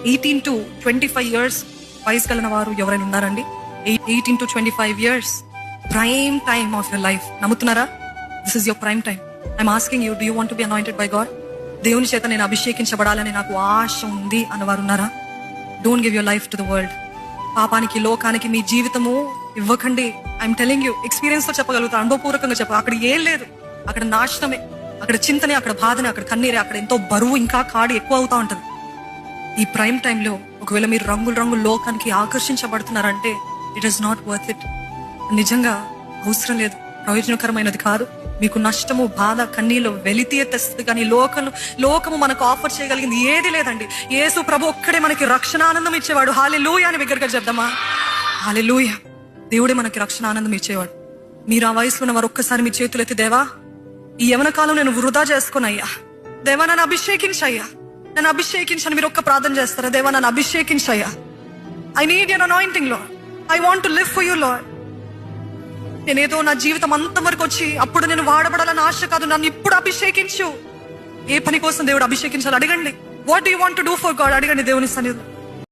18 to 25 years వయసు కలిగిన వారు ఎవరైనా ఉన్నారండి? 18 to 25 years prime time of your life. నమ్ముతున్నారా? This is your prime time. I'm asking you, do you want to be anointed by God? దేవుని చేత నేను అభిషేకించబడాలని నాకు ఆశ ఉంది అన్నవారు ఉన్నారా? Don't give your life to the world. పాపానికి, లోకానికి మీ జీవితము ఇవ్వకండి. ఐఎమ్ టెలింగ్ యూ, ఎక్స్పీరియన్స్ తో చెప్పగలుగుతా, అనుభవపూర్వకంగా చెప్ప. అక్కడ ఏం లేదు, అక్కడ నాశనమే, అక్కడ చింతనే, అక్కడ బాధనే, అక్కడ కన్నీరే, అక్కడ ఎంతో బరువు, ఇంకా కాడి ఎక్కువ అవుతా ఉంటది. ఈ ప్రైమ్ టైంలో ఒకవేళ మీరు రంగుల రంగుల లోకానికి ఆకర్షించబడుతున్నారంటే it is not worth it. నిజంగా అవసరం లేదు, ప్రయోజనకరమైనది కాదు. మీకు నష్టము, బాధ, కన్నీళ్ళు వెలితియే తెస్తుంది. కానీ లోకము మనకు ఆఫర్ చేయగలిగింది ఏది లేదండి. యేసు ప్రభు ఒక్కడే మనకి రక్షణ ఆనందం ఇచ్చేవాడు. హల్లెలూయా అని బిగ్గరగా చెప్దామా? హల్లెలూయా. దేవుడే మనకి రక్షణ ఆనందం ఇచ్చేవాడు. మీరు ఆ వయసులో ఉన్న వారు ఒక్కసారి మీ చేతులు ఎత్తి, దేవా ఈ యవన కాలం నేను వృధా చేసుకున్నయ్యా, దేవా నన్ను అభిషేకించయ్యా, నన్ను అభిషేకించని మీరు ఒక్క ప్రార్థన చేస్తారా? దేవా నన్ను అభిషేకించయ్యా, I need your anointing Lord, I want to live for you Lord. నేనేదో నా జీవితం అంతవరకు వచ్చి అప్పుడు నేను వాడబడాలని ఆశ కాదు, నన్ను ఇప్పుడు అభిషేకించు. ఏ పని కోసం దేవుడు అభిషేకించాలి అడగండి. What do you want to do for God అడగండి దేవుని సన్నిధిలో.